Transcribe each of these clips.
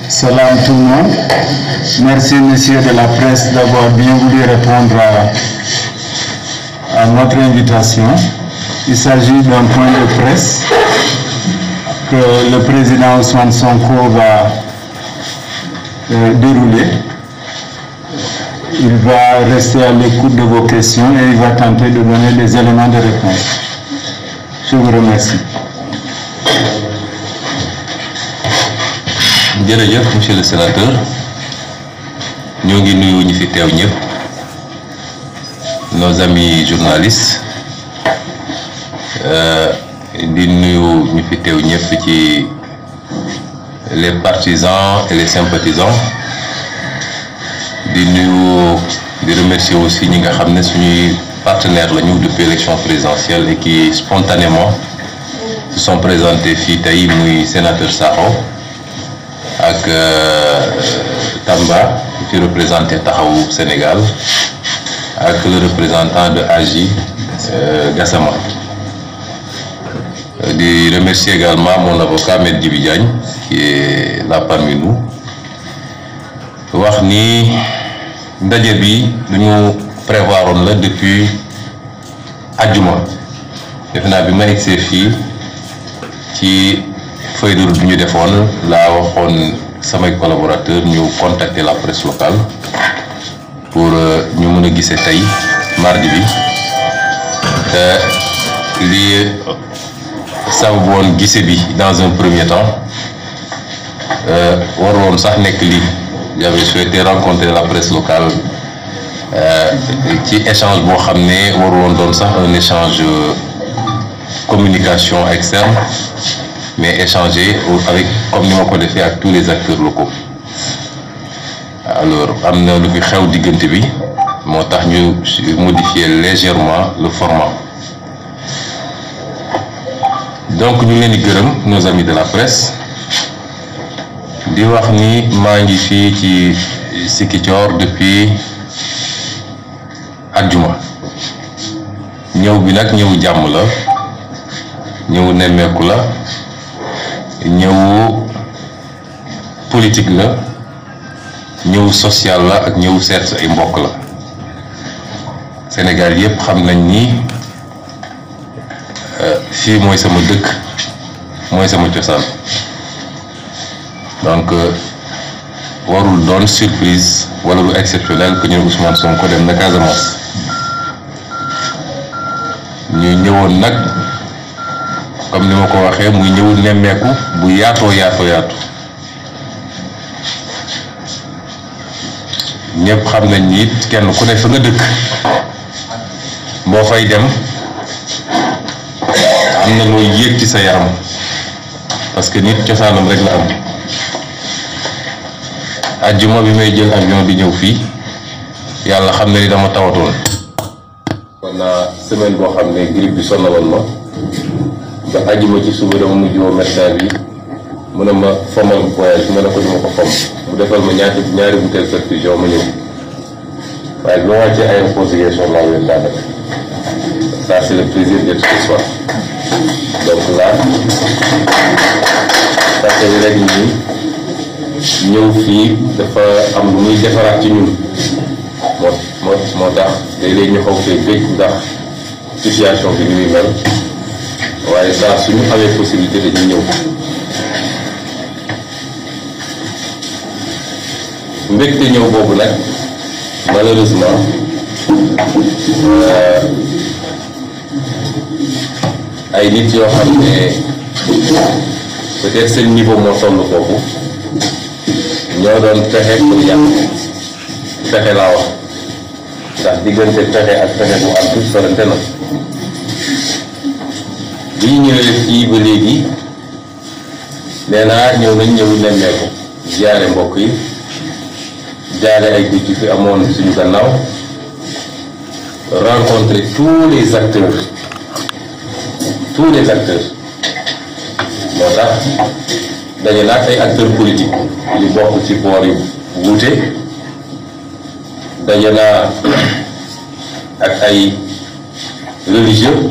Salam tout le monde. Merci messieurs de la presse d'avoir bien voulu répondre à notre invitation. Il s'agit d'un point de presse que le président Ousmane Sonko va dérouler. Il va rester à l'écoute de vos questions et il va tenter de donner des éléments de réponse. Je vous remercie. Jërëjëf monsieur le sénateur ñoo ngi nuyu ñi fi teew ñëpp nos amis journalistes di nuyu ñi fi teew ñëpp ci les partisans et les sympathisants di nuyu di remercier aussi ñi nga xam ne suñuy partenaires lañu depuis l'élection présidentielle et qui spontanément se sont présentés fii tey muy sénateur Sakho ak Tamba qui représentait Taxawu Sénégal ak le représentant de AJ Gassama. De remercier également mon avocat Maître Djibi Diagne qui est là parmi nous. wax ni ndaje bi dañu prévoiroon la depuis àjjuma def naa bi ma egsee fii ci feuille de route bi ñu defoon laa waxoon samay collaborateurs ñu contacter la presse locale pour ñu mën a gisee tey mardi bi te lii sababu woon gise bi dans un premier temps waroon sax nekk lii j'avais souhaité rencontrer la presse locale ci échange boo xam ne waroon doon sax un échange communication externe mais échanger avec comme ni ma ko defee ak tous les acteurs locaux. Alors am na lu fi xew diggante bi moo tax ñu modifier légèrement le format. Donc ñu leen di gërëm nos amis de la presse di wax ni maa ngi fii ci Ziguinchor depuis àjjuma ñëw bi nag ñëw jàmm la ñëw nemmeeku la ñëw politique la ñëw social la ak ñëw seet ay mbokk la Sénégal yépp xam nañ ni fii mooy sama dëkk mooy sama cosaan donc warul doon surprise wala lu exceptionnel que ñu Ousmane Sonko dem na Casamance ñu ñëwoon nag comme ni ma ko waxee muy ñëw nemmeeku bu yaatoo yaatu ñëpp xam nañ ni kenn ku ne fa nga dëkk boo fay dem am na looy yéeg ci sa yaram parce que nit cosaanam rek la am àjjuma bi may jël avion di ñëw fii yàlla xam ne ni dama tawatoon kon naa semaine boo xam ne grippe bi sonaloon ma ba àjjuma ci suba dama mujj woo médecin bi mu ne ma fomal voyage ma ne ko duma ko fom mu defal ma ñaari bouteille perfusion ma ñëw waaye bi ma wàccee aéroport Ziguinchor laa leen daa def ça c'est le plaisir d'être ce soir donc là parce que rek nii ñëw fii dafa am lu muy defaraat ci ñun moo tax léeg-léeg ñu xaw fee géej ndax situation bi ni muy mel waaye saa suñu amee possibilité dañuy ñëw mbégte ñëw boobu nag malheureusement ay nit yoo xam ne peut-être seen niveau moo toll foofu ñoo doon fexe pour yàq fexe laa wax ndax diggante fexe ak fexe bu am tout sorante na bi ñu ñëwee fii ba léegi nee naa ñëw nañ ñëw nemmeeku ziyaare mbokk yi jaale ay dëj yu fi amoon suñu gannaaw, rencontrer tous les acteurs moo tax daje naa ay acteurs politiques yu bokk ci boor yu wuute, daje naa ak ay religieux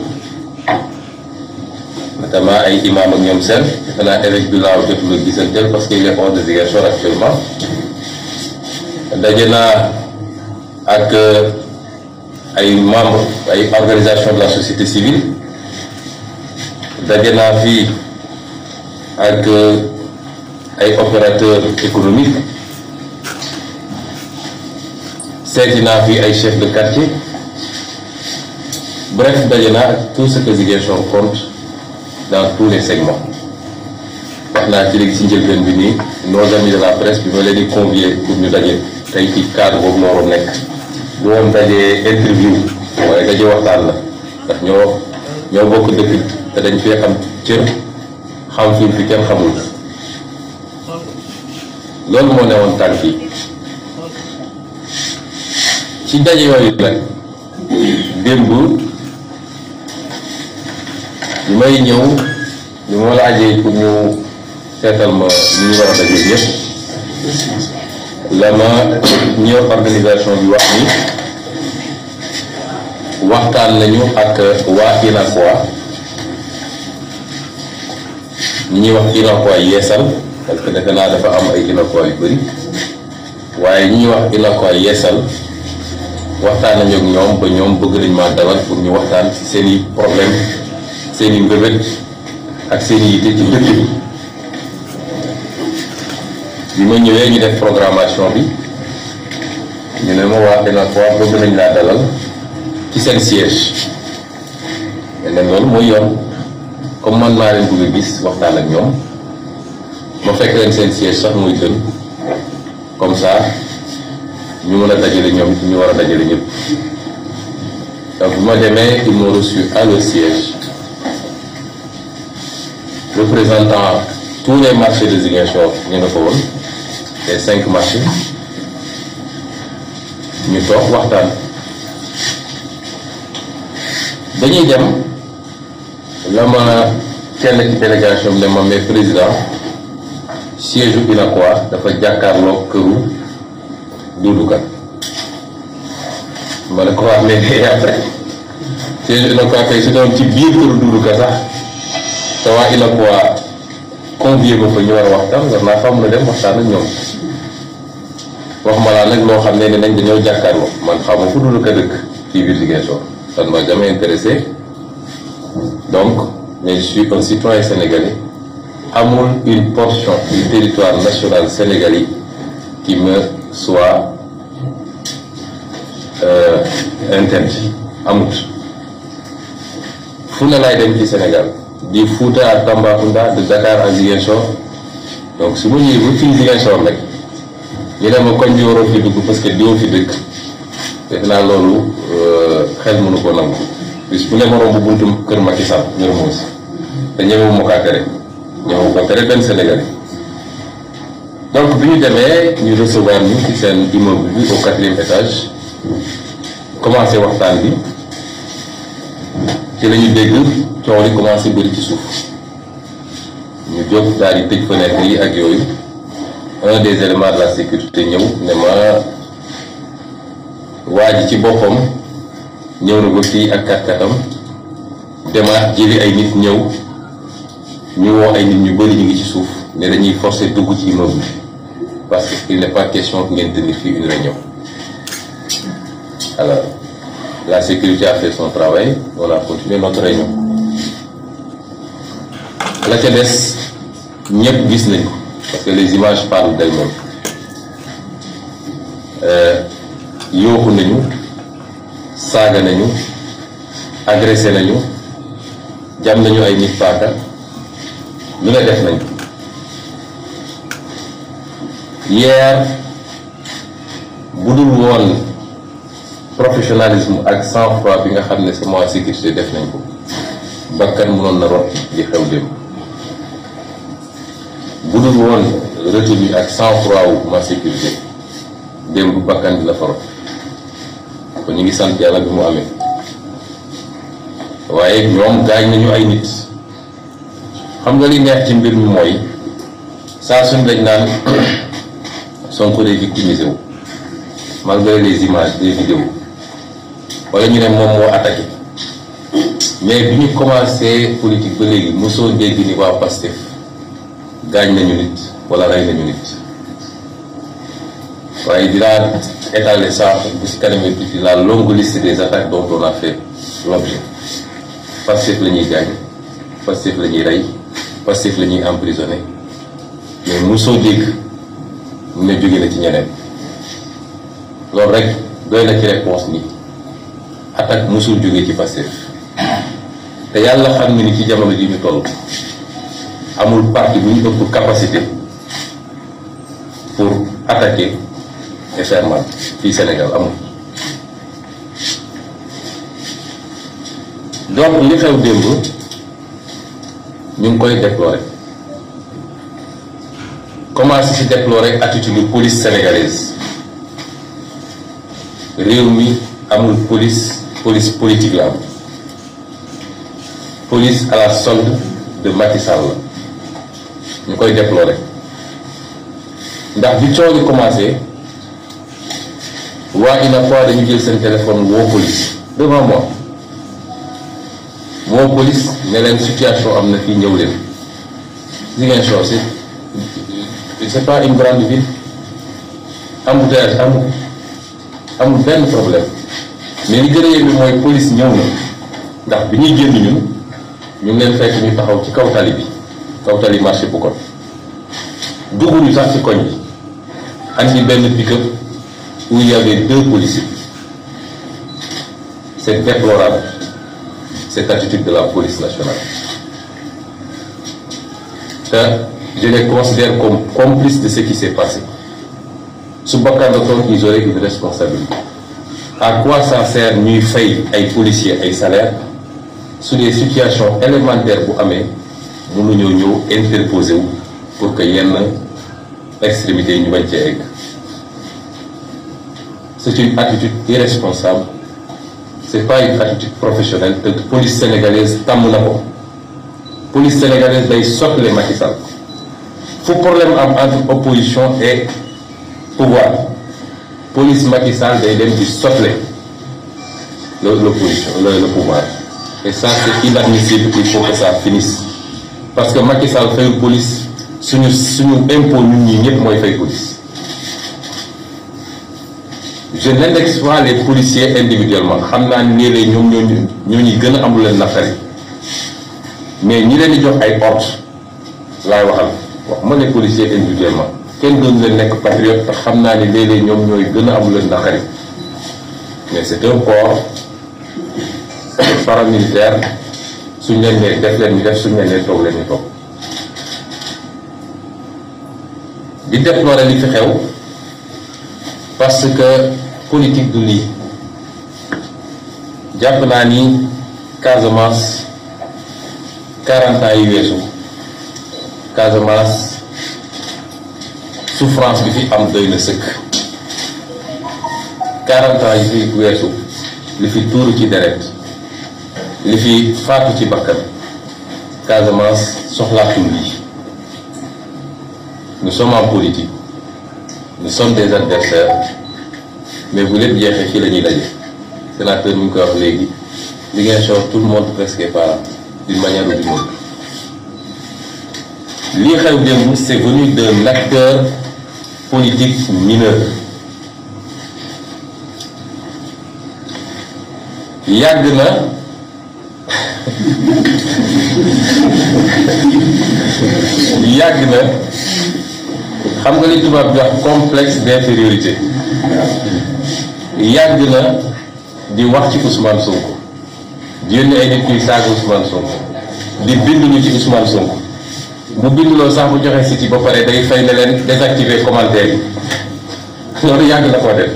notamment ay imam ak ñoom seen defe naa évêque bi laaw jotul a gisanteel parce qu'il est hors de Ziguinchor actuellement. daje naa ak ay membres ay organisation de la société civile, daje naa fii ak ay opérateurs économiques, seeti naa fii ay chefs de quartier, bref daje naa ak tout ce que Ziguinchor compte dans tous les segments. wax naa ci léegi ci njëlbeen bi nii nos amis de la presse bi ma leen di convier pour ñu daje tey ci cadre boobu noonu nekk du woon daje interview waaye daje waxtaan la ndax ñoo bokk dëkk te dañ fee xam cër xam fi fi kenn xamul. loolu moo newoon tànk yi ci daje yooyu nag démb bi may ñëw li ma laajee pour ñu seetal ma li ñu war a daje yëpp la ma ñëw organisation bi wax ni waxtaan nañu ak waa UNACOIS ñi ñuy wax UNACOIS yeesal parce que defe naa dafa am ay UNACOIS yu bëri waaye ñi ñuy wax UNACOIS yeesal waxtaan nañu ak ñoom ba ñoom bëgg nañ maa dalal pour ñu waxtaan ci seen i problème seen i mbébét ak seen i yitte ci dëkk bi ma ñëwee ñu def programmation bi ñu ne ma waa UNACOIS bëgg nañ laa dalal ci seen siège mais loolu mooy yoon comme man maa leen bëgg a gis waxtaan ak ñoom ma fekk leen seen siège sax muy gën comme ça ñu mën a dajale ñoom ñu war a dajale ñëpp. donc bu ma demee ils m'ont reçu à leur siège représentant tous les marchés de Ziguinchor ñu nga ko woon les 5 marchés ñu toog waxtaan. dañuy dem la ma kenn ci délégation bi ne ma mais président siège u UNACOIS dafa jàkkaarloo këru Doudou Ka ma ne ko wax mais après siège UNACOIS kay su doon ci biir këru Doudou Ka sax te waa UNACOIS convié ma fa ñu war a waxtaan war naa fa mën a dem waxtaan ak ñoom wax ma laa nag loo xam ne nañ dañoo jàkkaarloo man xaw ma fu Doudou Ka dëkk fii biir Ziguinchor. Ça ne m'a jamais intéressé. Donc, mais je suis un citoyen sénégalais. Amul une portion du territoire national sénégalais qui me soit interdit. Amut. Fu ne laay dem ci Sénégal. Di Fouta à Tambacounda, de Dakar à Ziguinchor. Donc, su ma ñëwee ba fii Ziguinchor nag ñu ne ma koñ bi waroon fi dugg parce que diwo fi dëkk. def naa loolu xel mënu ko nangu bis bu ne ma romb buntu kër Macky Sall Mermoz te ñëwewu ma kaa tere ñëwewu ko tere benn Sénégalais. donc bi ñu demee ñu recevoir ñu ci seen immeuble bi au 4e étage commencé waxtaan bi ci la ñu dégg coow li commencé bëri ci suuf ñu jóg daal di tëj fenêtre yi ak yooyu un des éléments de la sécurité ñëw ne ma waa ji ci boppam ñëw na ba fii ak kat-katam demaat jëli ay nit ñëw ñu woo ay nit ñu bëri ñu ngi ci suuf ne dañuy forcer dugg ci immeuble bi parce que il n'est pas question que ngeen tenir fii une réunion. Alors la sécurité a fait son travail, on a continué notre réunion. la ca des ñëpp gis nañ ko parce que les images parlent d'elles-mêmes. yooxu nañu saaga nañu agressé nañu jam nañu ay nit paaka lu ne def nañ hier bu dul woon professionnalisme ak sang-froid bi nga xam ne sama sécurité def nañ ko bakkan mënoon na rot di xew démb bu dul woon retenue ak sang-froid wu ma sécurité démb bakkan dina faro kon ñu ngi sant yàlla bi mu amee waaye ñoom gaañ nañu ay nit. xam nga li neex ci mbir mi mooy saa suñ dañ naan Sonko day victimisé wu malgré les images des vidéos wala ñu ne moom moo attaqué mais bi ñu commencé politique ba léegi mosoo dégg ni waa Pastef gaañ nañu nit wala rey nañu nit waaye dinaa étaler ça bu si kanamee tuuti la longue liste des attaques dont on a fait l'objet. Pastef la ñuy gaañ Pastef la ñuy rey Pastef la ñuy emprisonné mais mosoo dégg ne jóge na ci ñeneen loolu rek doy na ci réponse ni attaque mosul jóge ci Pastef te yàlla xam ne ni ci jamono ji ñu toll amul parti bu ñu ëpp capacité pour attaquer et faire mal fii Sénégal amul. donc li xew démb ñu ngi koy déplorer commencé ci déplorer attitude de police sénégalaise réew mi amul police politique la am police à la solde de Macky Sall la ñu koy déplorer ndax bi coow li commencé waa UNACOIS dañu jël seen téléphone woo police devant moi moo police ne leen situation am na fii ñëw leen Ziguinchor c'est pas une grande ville embouteillage amul benn problème mais li gën a yéeme mooy police ñëw na ndax bi ñuy génn ñun ñu ngi leen fekk ñu taxaw ci kaw tali marché bu kon dugguñu sax ci koñ bi andi benn pick-up où il y avait 2 policiers. C'est déplorable cette attitude de la police nationale. Je les considère comme complices de ce qui s'est passé. Sous bakkan ils auraient une responsabilité. À quoi ça sert ñuy fay ay policiers ay salaires sous des situations élémentaires bu amee mënuñoo ñëw interposer wu pour que yenn extrémités yi ñu bañ cee egg. C'est une attitude irresponsable. C'est pas une attitude professionnelle. La police sénégalaise tàmm na ko. Police sénégalaise day sotle Macky Sall. Fu problème am entre opposition et pouvoir. Police Macky Sall day dem di sotle l'opposition, le pouvoir. Et ça c'est inadmissible, il faut que ça finisse. Parce que Macky Sall fayul police suñu impôt ñun ñi ñëpp mooy fay police. Je n'indexe pas les policiers individuellement xam naa ni léeg-léeg ñoom ñoo gën a amul leen naqari mais ñi leen di jox ay ordre laay wax ma les policiers individuellement kenn doon leen nekk patriote te xam naa ni léeg-léeg ñoom ñooy gën a amul leen naqari mais c'est un corps paramilitaire suñ leen nee def leen ñu def suñ leen nee toog leen ñu toog di déplorer li fi xew parce que politique du lii jàpp naa ni Casamance 40 ans yi weesu Casamance souffrance bi fi am doy na sëkk 40 ans yi fi weesu li fi tuuru ci deret li fi faatu ci bakkan Casamance soxlaatul lii. Nous sommes en politique, nous sommes des adversaires, mais bu lépp jeexee fii la ñuy daje. Sénateur mi ngi koy wax léegi Ziguinchor tout le monde presque est parent d'une manière ou d'une autre. Lii xew démb c'est venu d'un acteur politique mineur. Yàgg na xam nga li tubaab di wax complexe d'infériorité yàgg na di wax ci Ousmane Sonko di yónni ay nit ñuy saaga Ousmane Sonko di bind ñu ci Ousmane Sonko bu binduloo sax bu joxe site yi ba pare day fay ne leen désactiver commentaire yi loolu yàgg na koo def.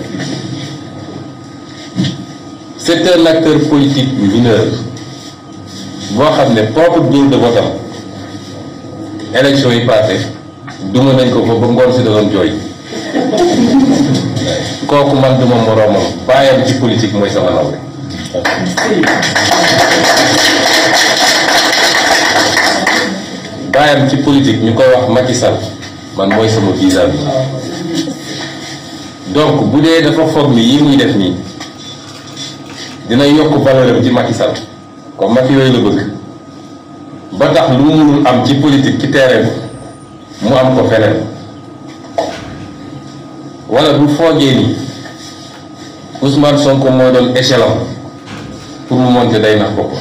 C'est un acteur politique mineur boo xam ne propre bureau de vote am élection yi passé duma nañ ko ba ngoon si da doon jooy kooku man duma moroomam bàyyam ci politique mooy sama nawle. bàyyam ci politique ñu koy wax Macky Sall man mooy sama vis-à-vis. donc bu dee dafa foog ni yi muy def nii dina yokk valeur ci Macky Sall comme Macky yooyu la bëgg ba tax lu mu mënul am ci politique ci terrain mu am ko feneen wala bu foogee ni Ousmane Sonko moo doon échelon pour mu monter day nax ko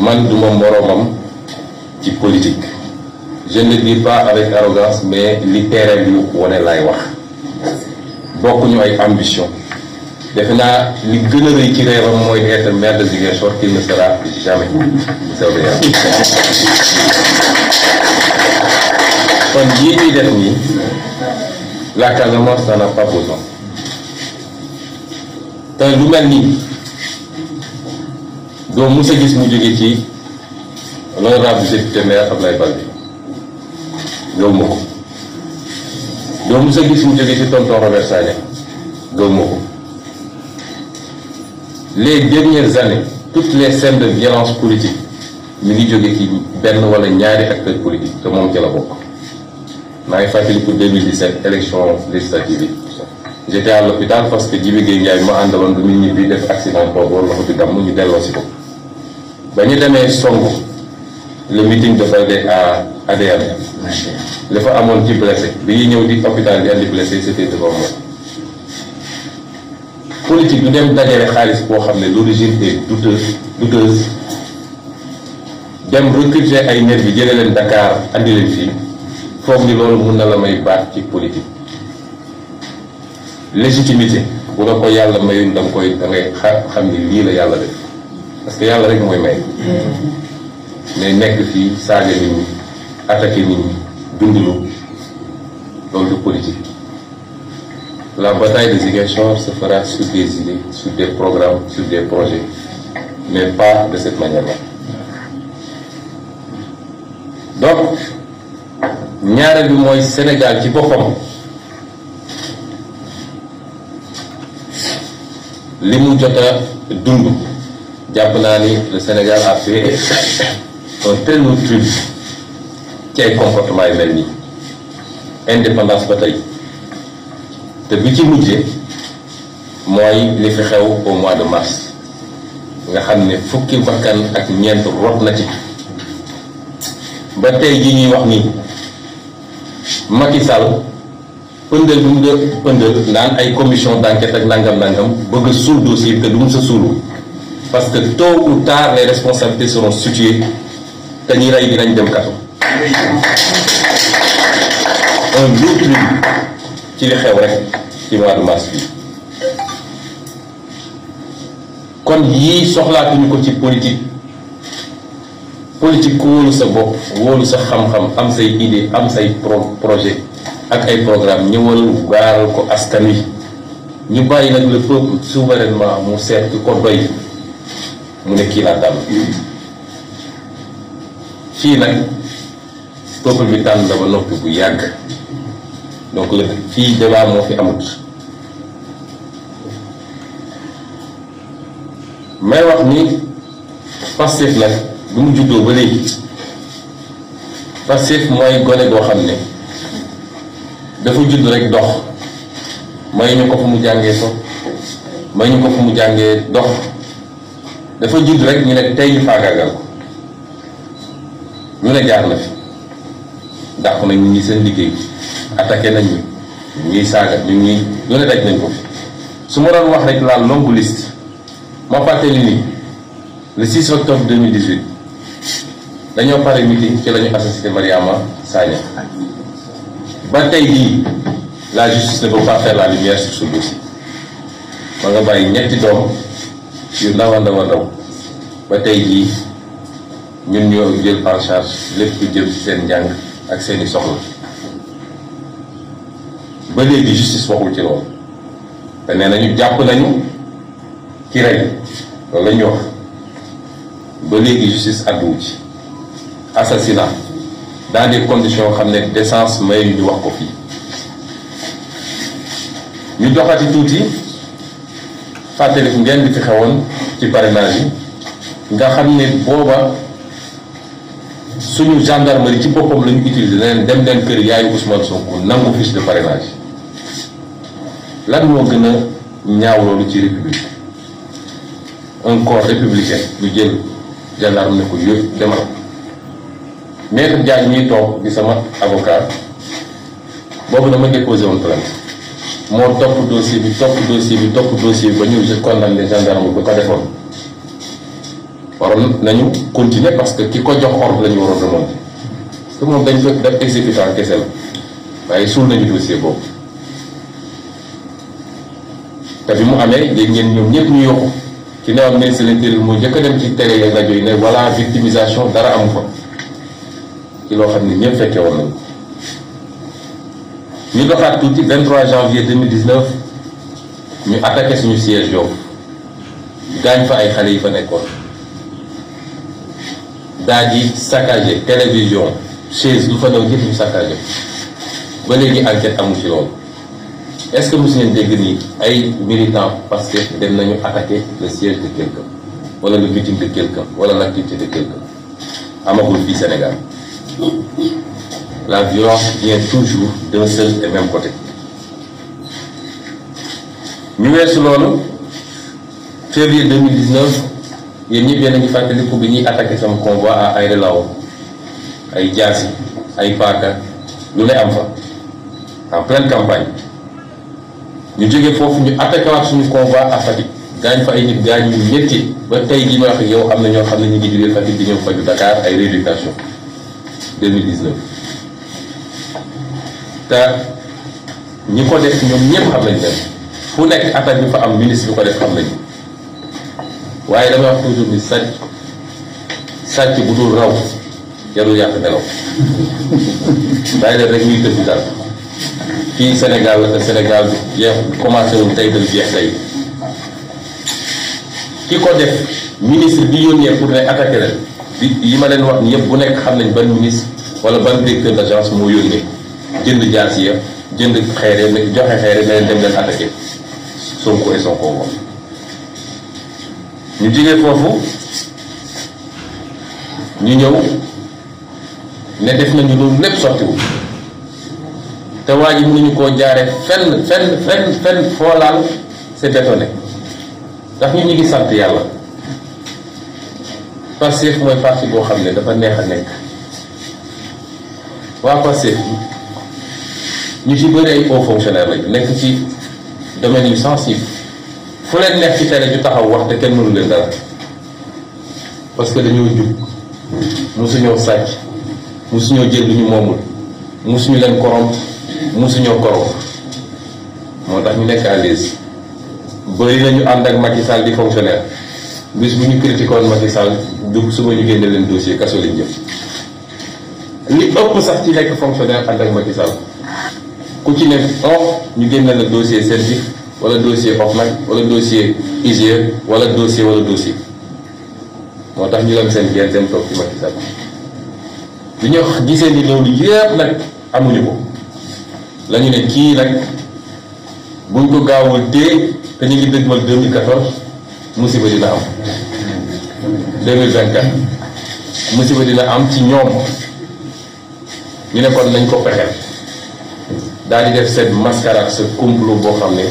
man duma moroomam ci politique. Je ne le dis pas avec arrogance mais li terrain bi wane laay wax bokkuñu ay ambition defe naa li gën a rëy ci réewam mooy être maire de Ziguinchor qu'il ne sera jamais. kon yii ñuy def nii la Casamance n'en a pas besoin te lu mel nii doo mës a gis mu jóge ci l'honorable député maire Abdoulaye Baldé gëw ma ko doo mës a gis mu jóge ci tonton Robert Sagna gëw ma ko les dernières années toutes les scènes de violence politique mi ngi jóge ci benn wala ñaari acteurs politiques te moom ci la bokk. maa ngi fàttali pour 2017 élection législative yi j'étais à l'hôpital parce que Djibi Gueye Ndiaye ma àndaloon du nit ñi bi def accident toog wala loxo bi damm ñu delloo si ko ba ñu demee songu le meeting de Baldé à ADM li fa amoon ci blessé bi ñuy ñëw di hôpital di andi blessé c'était devant moi. politique du dem dajale xaalis boo xam ne l'origine est douteuse dem recruter ay nervi bi jëlee leen Dakar andi leen fii foog ni loolu mun na la may baat ci politique. légitimité bu la ko yàlla mayul da ngay xam ni lii la yàlla def parce que yàlla rek mooy may mais nekk fii saaga nit ñi attaqué nit ñi dundulu loolu du politique. La bataille de Ziguinchor se fera sur des idées, sur des programmes, sur des projets, mais pas de cette manière-là. Donc ñaareel bi mooy Sénégal ci boppam li mu jot a dund jàpp naa ni le Sénégal a fait un très lourd tribut ci ay comportement yu mel nii indépendance ba tey te bi ci mujjee mooy li fi xew au mois de mars nga xam ne fukki bakkan ak ñeent rot na ci ba tey ji ñuy wax nii Macky Sall pëndal bi mu doon pëndal naan ay commission d'enquête ak nangam bëgg a suul dossier te du mu sa suulu parce que tôt ou tard les responsabilités seront situées te ñi rey dinañ dem kaso. un lourd tribut ci li xew rek ci mois de mars bi kon yii soxlaatuñu ko ci politique ku wóolu sa bopp wóolu sa xam-xam am say idée am say projet ak ay programme ñëwal gaaral ko askan wi ñu bàyyi nag le peuple souverainement mu seet ki ko doy mu ne kii laa tànn fii nag peuple bi tànn la ba noppi bu yàgg donc la fii débat moo fi amut may wax ni Pastef nag bi mu juddoo ba léegi Pastef mooy gone goo xam ne dafa judd rek dox may ñu ko fu mu jàngee so may ñu ko fu mu jàngee dox dafa judd rek ñu ne tey ñu faagaagal ko lu ne jaar na fi dàq nañ ñu ngi seen liggéey attaqué nañ ñu ñuy saaga ñu ngi lu ne daj nañ ko fi su ma doon wax rek la longue liste ma fàttali ni le 6 octobre 2018 dañoo pare meeting ci la ñu assassiné Mariama Sagna ba tey jii la justice ne peut pas faire la lumière sur ce dossier ba nga bàyyi ñetti doom yu ndaw a ndaw ba tey jii ñun ñoo jël en charge lépp lu jëm ci seen njàng ak seeni soxla ba léegi justice waxul ci loolu te nee nañu jàpp nañu ci rey loolu la ñuy wax ba léegi justice àdduwu ci assassinat dans des conditions xam ne décence may ñu wax ko fii ñu doxati tuuti fàttaliku ngeen di fi xewoon ci parrainage yi nga xam ne booba suñu gendarmerie ci boppam la ñu utiliser leen dem leen kër yaayu Ousmane Sonko nangu fiche de parrainage lan moo gën a ñaaw loolu ci république un corps républicain ñu jël gendarme ne ko yëpp demal. Maître Diagne ñuy toog di sama avocat boobu dama déposé woon plainte moo topp dossier bi ba ñu condamné gendarme bu ko defoon waroon nañu continuer parce que ki ko jox ordre la ñu waroon remonter parce que moom dañ ko def exécutant kese la waaye suul nañu dossier boobu te bi mu amee léegi ngeen ñoom ñëpp ñu yokku ci newam ministre de l'Intérieur moo njëkk a dem ci télé yeeg rajo yi ne voilà victimisation dara amu fa ci loo xam ne ñëpp fekkee woon nañu ñu doxaat tuuti 23 janvier 2019 ñu attaqué suñu siège Yoff gaañ fa ay xale yi fa nekkoon daa ji saccagé télévision chaise lu fa daw yëpp ñu saccagé ba léegi enquête amul ci loolu. Est-ce que vous avez dit ay militants parce que dem nañu attaquer le siège de quelqu'un wala le meeting de quelqu'un wala l'activité de quelqu'un amagul fii Sénégal la violence vient toujours d'un seul et même côté. ñu weesu loolu février 2019 yéen ñëpp yéen a ngi fàttaliku bi ñuy attaqué sama convoi à Aéré Lao ay jaasi ay paaka lu ne am fa en pleine campagne. ñu jógee foofu ñu attaqué waat suñu convoi à Fatick gaañ fa ay nit gaañ yu métti ba tey jii ma wax ak yow am na ñoo xam ne ñu ngi jógee Fatick di ñëw faju Dakar ay rééducation 2019 te ñi ko def ñoom ñëpp xam nañ leen fu nekk attaque bi fa am ministre bi ko def xam nañu waaye damay wax toujours ni sàcc bu dul raw jarul yàq nelaw bàyyi leen rek ñuy tëdd daal fii Sénégal la te Sénégal bi jeex commencé wul tey dal jeex tey ki ko def ministre bi yónnee pour ne attaqué leen yi ma leen wax ni yëpp bu nekk xam nañ ban ministre wala ban directeur d'agence moo yónnee jënd jaas yi jënd xeere joxe xeere ne leen dem leen attaqué Sonko et son convoi ñu jógee foofu ñu ñëw ne def nañu loolu lépp sottiwul te waa ji mënuñu koo jaare fenn foo laal c'est bétonné ndax ñu ngi sant yàlla Pastef mooy parti boo xam ne dafa neex a nekk waa Pastef ñu ci bëri ay hauts fonctionnaires lañu nekk ci domaine yu sensible fu leen neex ci télé ñu taxaw wax te kenn mënu leen dara parce que dañoo jub musuñoo sàcc musuñoo jël lu ñu moomul musuñu leen corrompre musuñoo corrompre moo tax ñu nekk à l'aise bëri nañu ànd ak Macky Sall di fonctionnaire bis bu ñu critiquoon Macky Sall du suba ñu génne leen dossier kaso lañ jëm li ëpp sax ci nekk fonctionnaire ànd ak Macky Sall ku ci ne ñu génne la dossier CENTIF wala dossier OFNAC wala dossier IGE wala dossier moo tax ñu dem seen gerte dem toog ci Macky Sall bi ñu gisee ni loolu yépp nag amuñu ko la ñu ne kii nag buñ ko gaawul téye te ñu ngi dëgmal 2014 musiba dina am 2024 musiba dina am ci ñoom ñu ne kon nañ ko pexeel daal di def seen mascarade ce complot boo xam ne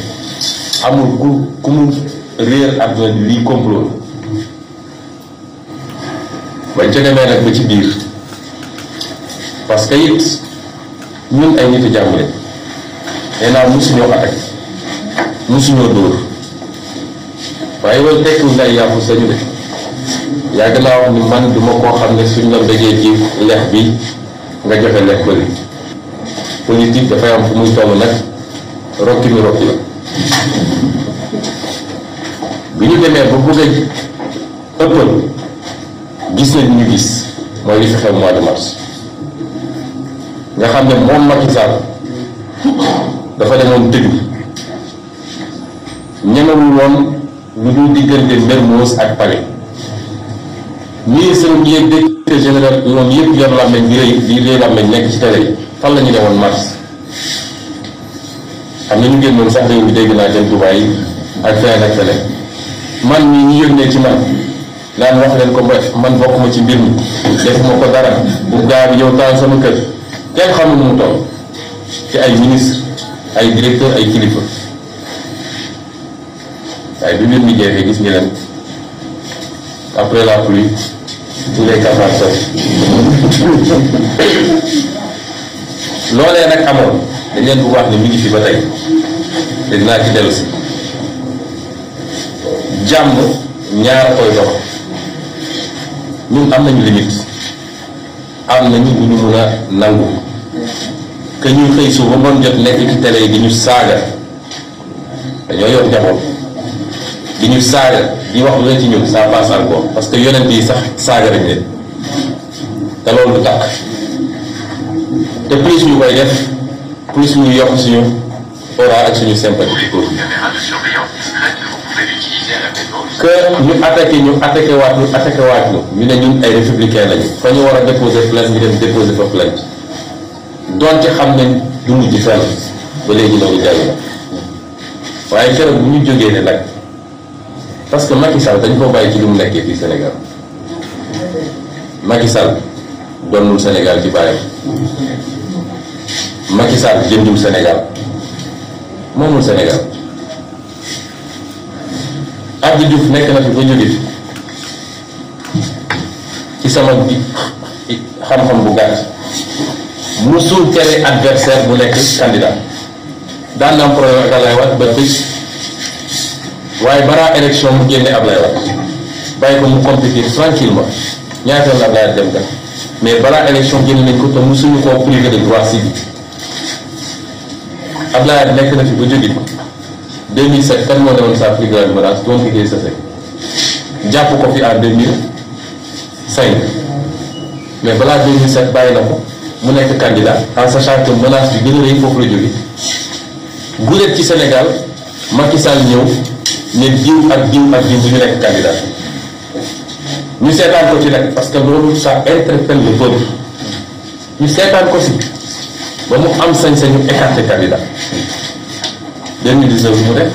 amul ku mu réer àdduna bi lii complot bañ ca demee nag ba ci biir parce que it ñun ay nit jàmm lañ nee naa musuñoo attaqué musuñoo dóor waaye loolu tekkiwul ngay yàqu sañu de yàgg naa wax ni man duma koo xam ne suñ la dajee ci lex bi nga joxe lex bëri politique dafay am fu muy toll nag rokki mi rokki la bi ñu demee ba bëgg a ëppal gis nañ ñu gis mooy li fi xew mois de mars nga xam ne moom Macky Sall dafa demoon tëju ñemewul woon lu dul diggante Mermoz ak Palais ministre bi yeeg directeur général ñoom yëpp yor làmmeñ di rëy làmmeñ nekk ci télé yi fan la ñu demoon mars am na ñu génnoon sax réew mi dégg naa dem Dubaï ak feneen ak feneen man mii ñu yónnee ci man naan wax leen ko man bokkuma ci mbir mi defuma ko dara bu gaa bi yow taal sama kër kenn xamul nu mu toll ci ay ministre ay directeur ay kilifa waaye bi mbir mi jeexee gis ngeen leen après la pluie tous les cafards sortent loolee nag amoon dañ leen bu wax ne mi ngi fi ba tey te dinaa ci dellu si jàmm ñaar koy dox ñun am nañu limite am nañu lu ñu mun a nangu que ñuy xëy su ba ngoon jot nekk ci télé yi di ñu saaga dañoo yor njaboot di ñu saaga di wax lu leen ci ñun ça passe encore parce que yonent yi sax saaga nañ leen te loolu du tàkk te plus ñu koy def plus ñu yokk suñu aura ak suñu sympathie ci kóob que ñu attaqué waat ñu ne ñun ay républicain lañu fa ñu war a déposer plainte ñu dem déposer fa plainte donte xam nañ du mujj fenn ba léegi loolu jàll na waaye keroog bu ñu jógee ne nag parce que Macky Sall dañ ko bàyyi ci lu mu nekkee fii Sénégal Macky Sall donnul Sénégal ci bàyyam Macky Sall jëndul Sénégal moomul Sénégal Abdou Diouf nekk na fi ba jóge fi ci sama xam-xam bu gàtt musul tere adversaire bu nekk candidat daan na am problème ak Ablaye Wade ba tëj waaye balaa élection mu génne Ablaye Wade bàyyi ko mu compétir tranquillement ñaata la Ablaye dem ka mais balaa élection génne nañ ko te musuñu koo privé de droit civique Ablaye nekk na fi ba jóge 2007 kan moo ne woon sa plus grande menace doon fi koy sase jàpp ko fi en 2005 mais balaa 2007 bàyyi na ko mu nekk candidat en sachant que menace bi gën a rëy foofu la jóge guléet ci Sénégal Macky Sall ñëw ne diw ak diw ak diw bu ñu nekk candidat ñu seetaan ko ci nag parce que loolu ça interpelle le peuple ñu seetaan ko si ba mu am sañ-sañu écarté candidat 2019 mu def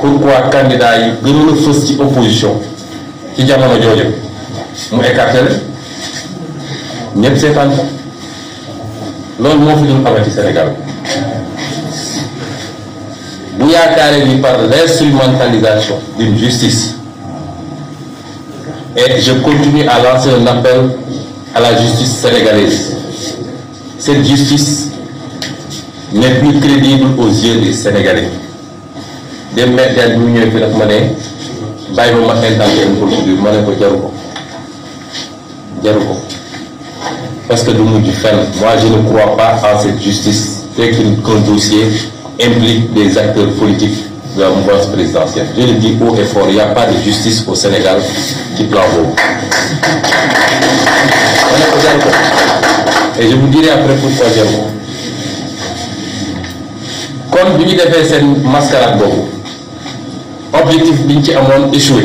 pourquoi candidat yi gënoon a fës ci opposition ci jamono jooju mu écarté la ñëpp seetaan ko loolu moo fi dul amati Sénégal bu yaakaaree ni par l'instrumentalisation d'une justice et je continue à lancer un appel à la justice sénégalaise. Cette justice n'est plus crédible aux yeux des Sénégalais. Des médias ñu ñëw fi nag ma ne bàyyi ma intenté une procédure ma ne ko jaru ko parce que du mujj fenn. Moi je ne crois pas en cette justice dès qu'un dossier implique des acteurs politiques de la mouvance présidentielle. Je le dis haut et fort, il n'y a pas de justice au Sénégal qui plan boobu. Et je vous dirai après pourquoi jaru ko. Kon bi ñu defee seen mascarade boobu objectif bi ñu ci amoon échoué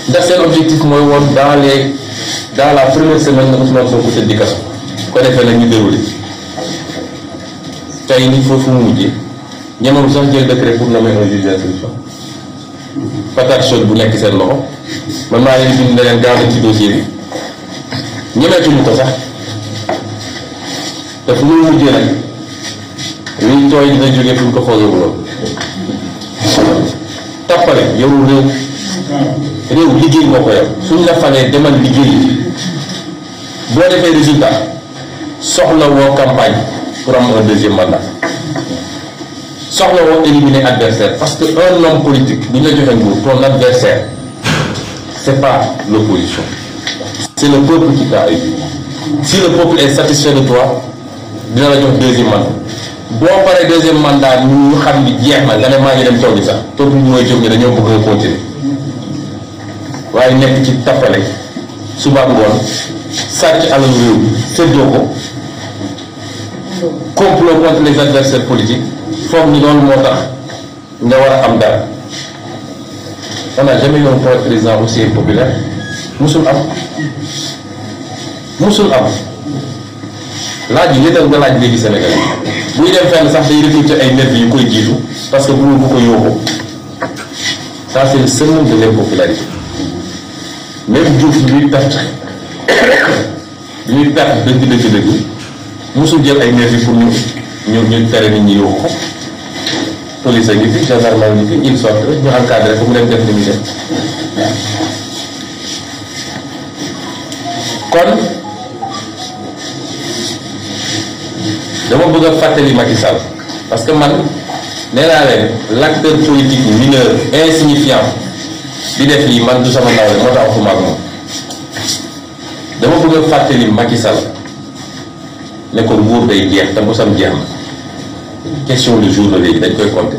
ndax seen objectif mooy woon dans la première semaine na Ousmane Sonko tëdd di kaso ko defee nag ñu déroulé tey ni foofu mu mujjee ñemewul sax jël décret pour nommer un juge d'instruction patate chaude bu nekk seen loxo man maa ngi bind ne leen gaaw ci dossier bi ñemeetuñu ko sax te fu muy mujjee nag luy tooy dina jógee fu ñu ko foogee loolu tappale yow réew liggéey moo ko yow suñ la falee demal liggéey boo defee résultat soxla woo campagne pour am un deuxième mandat soxla woo éliminer adversaire parce que un homme politique bu ñu la joxe nguur ton adversaire c'est pas l'opposition c'est le peuple qui t'a élu. Si le peuple est satisfait de toi dina la jox deuxième mandat boo paree deuxième mandat ñu xam ni jeex na nga ne maa ngi dem tool bi sax peuple bi mooy jóg ne dañoo bëgg a continuer waaye nekk ci tappale suba ngoon sàcc alal réew mi séddoo ko complot contre les adversaires politiques foog ni loolu moo tax nga war a am dara. On n'a jamais eu un président aussi impopulaire musul am laaj yi li tax nga laaj léegi Sénégal buy dem fenn sax day recruter ay nervis yu koy jiitu parce que bu ko yóbbu. Ça c'est le summum de l'impopularité. Même Diouf lui perte dëgg musul jël ay nervis pour ñu tere nit ñi yóbbu ko. Police a ngi fi gendarme a ngi fi il sort rek ñu encadré ko mu dem def li muy def. kon dama bëgg a fàttali Macky Sall parce que man nee naa leen l'acteur politique mineur insignifiant di def lii man du sama nawle moo tax waxuma ak moom dama bëgg a fàttali Macky Sall ne ko nguur day jeex te bosam jeex na question du jour la léegi dañ koy compter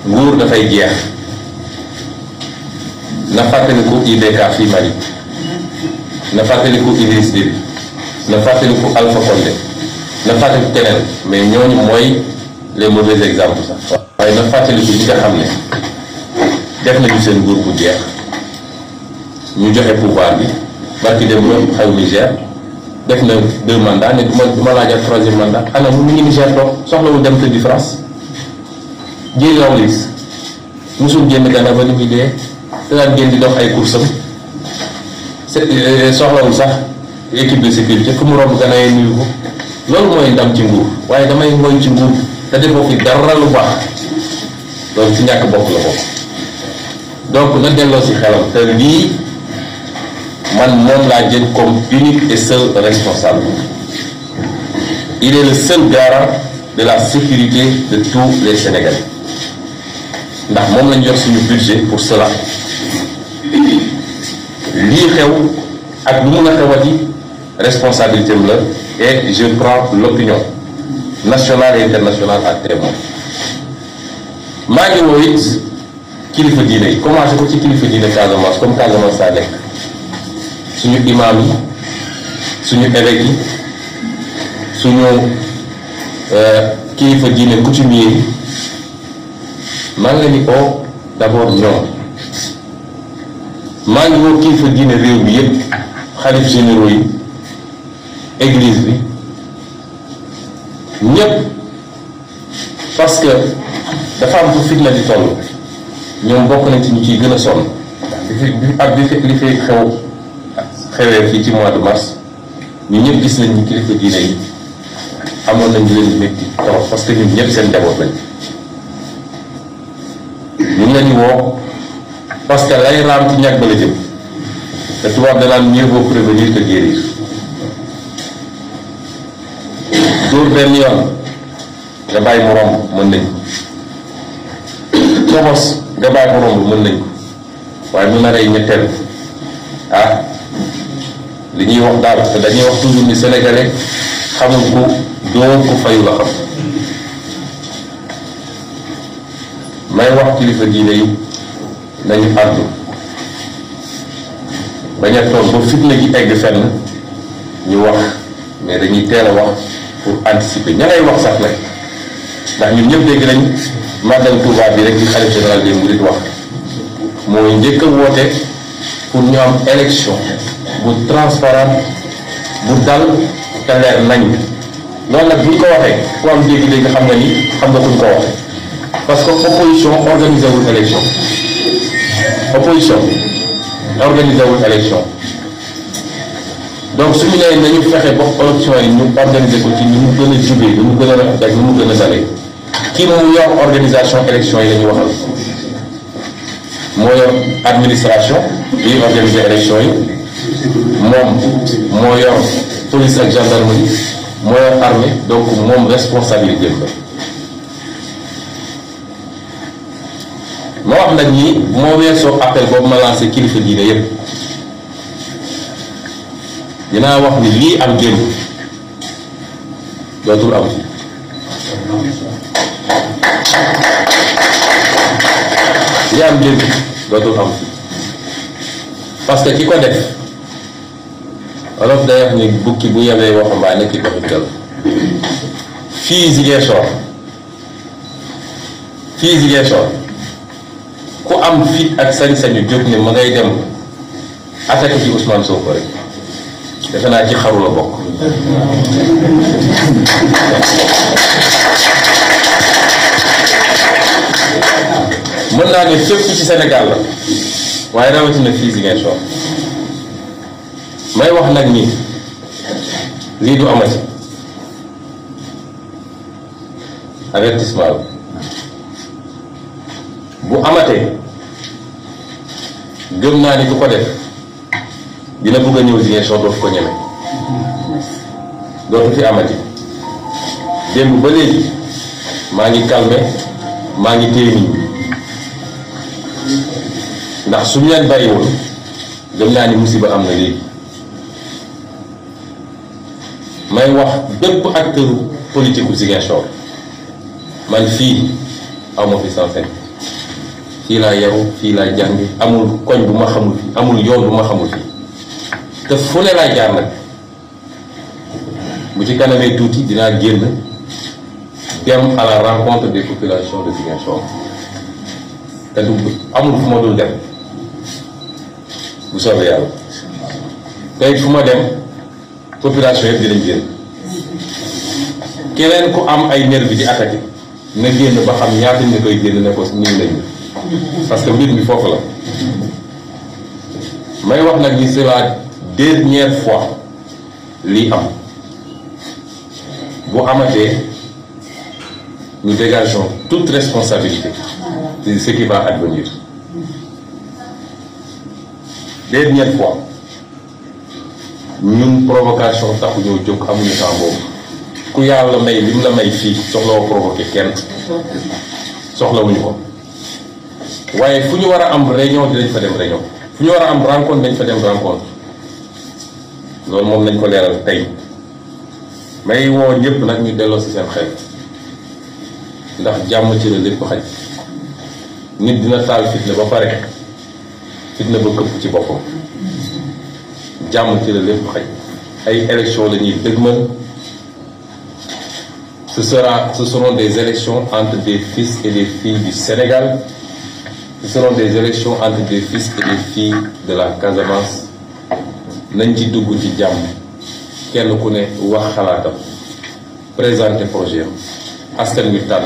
nguur dafay jeex na fàttaliku IBK fii Mali na fàttaliku Idriss Déby na fàttaliku Alpha Condé na fàttaliku keneen mais ñooñu mooy les mauvais exemples sax waaye na fàttaliku ñi nga xam ne def nañu seen nguur bu jeex ñu joxe pouvoir bi barki dem ba xaw Niger def na 2 mandats ne du ma laajal 3e mandat xanaa mu ngi Niger toog soxlawul dem tëddi France ji Rawlings musul génn Gana ba ni muy dee te daan génn di dox ay course am soxlawul sax équipe de sécurité fu mu romb Gana yee nuyu ko loolu mooy ndam ci nguur waaye damay ngoy ci nguur te defoo fi dara lu baax loolu ci ñàkk bokk la bokk donc na delloo si xelam te lii man moom laa jël comme unique et seul responsable. Il est le seul garant de la sécurité de tous les Sénégalais ndax moom lañ yor suñu budget pour cela lii xew ak lu mun a xewati responsabilité am la et je prends l'opinion nationale et internationale à témoin. maa ngi woo it kilifa diine yi commencé ko ci kilifa diine Casamance comme Casamance saa nekk suñu imam yi suñu évêque yi suñu kilifa diine coutumier yi maa ngi leen di oo d'abord ñoom maa ngi woo kilifa diine réew bi yëpp xalif généraux yi église bi ñëpp parce que dafa am fu fitna di toll ñoom bokk nañ ci ñu ciy gën a sonn li fi xewee fii ci mois de mars ñu ñëpp gis nañ ni kilifa diine yi amoon nañ leen di métti trop parce que ñun ñëpp seen njaboot lañ ñu ngi leen di woo parce que lay raam ci ñàkk ba la jëm te tubaab danaan mieux vaut prévenir que guérir dóor benn yoon nga bàyyi mu romb mën nañ ko coxos nga bàyyi mu romb mën nañ ko waaye mu naree ñetteel li ñuy wax daal te dañuy wax toujours ni sénégalais xamul ku dóor ku fayu la xam may wax kilifa diine yi nañu àddu bañ a toog ba fitna gi egg fenn ñu wax mais dañuy teel a wax pour anticiper ña ngay wax sax nag ndax ñun ñëpp dégg nañ màggal Touba bi rek di xalifa général des mourides wax mooy njëkk a woote pour ñu am élection bu transparent bu dal te leer nañ loolu nag buñ ko waxee ku am dégg-dégg xam nga ni xam nga kuñ ko waxee parce que opposition organisé wul élection donc suñu nee nañu fexe ba élection yi ñu organiser ko ci ni mu gën a jubee ni mu gën a rafet ak ni mu gën a dalee kii mu yor organisation élection yi la ñu waxal moo yor administration yi organiser élection yi moom moo yor police ak gendarmerie moo yor armée donc moom responsabilité la moo wax nag ni moo weesoo appel boobu ma lancé kilifa diine yépp dinaa wax ni lii am démb dootul am lii am démb dootul am parce que ki ko def wolof day wax ni bukki bu yebee waxambaane ki doxi kel fii Ziguinchor ku am fit ak sañ-sañu jóg ne ma ngay dem attaqué ci Ousmane Sonko rek defe naa ci xaru la bokk. mën naa ne fépp ci Sénégal la waaye rawatina fii Ziguinchor may wax nag ni lii du amati avertissement la bu amatee gëm naa ni ku ko def dina bëgg a ñëw Ziguinchor dootu ko ñeme dootu fi amati démb ba léegi maa ngi calmé maa ngi téye nit ñi ndax suñu leen bàyyiwul gëm naa ni musiba am na léegi may wax bépp acteur politique bu Ziguinchor man fii aw ma fi sansen fii laa yaru fii laa jàngi amul koñ bu ma xamul fii amul yoon bu ma xamul fii te fu ne laay jaar nag bu ci kanamee tuuti dinaa génn dem à la rencontre des populations de Ziguinchor te du amul fu ma dul dem bu soobee yàlla tey fu ma dem population yëpp dinañ génn keneen ku am ay nervi di attaqué na génn ba xam ñaata ñu koy génn ne ko nii lañu parce que mbir mi foofu la may wax nag ni c'est la dernière fois lii am bu amatee nous dégageons toute responsabilité de ce qui va advenir dernière fois ñun provocation taxu ñoo jóg amuñu temps boobu ku yàlla may li mu la may fii soxlawoo provoqué kenn soxlawuñu ko waaye fu ñu war a am réunion dinañ fa dem réunion fu ñu war a am rencontre dañ fa dem rencontre loolu moom nañ ko leeral tey may woo ñëpp nag ñu delloo si seen xel ndax jàmm ci la lépp xaj nit dina taal fitna ba pare fitna ba këpp ci boppam jàmm ci la lépp xaj ay élections la ñuy dëgmal ce seront des élections entre des fils et des filles du Sénégal. Ce seront des élections entre des fils et des filles de la Casamance. nañ ci dugg ci jàmm kenn ku ne wax xalaatam présenter projet am askan wi tànn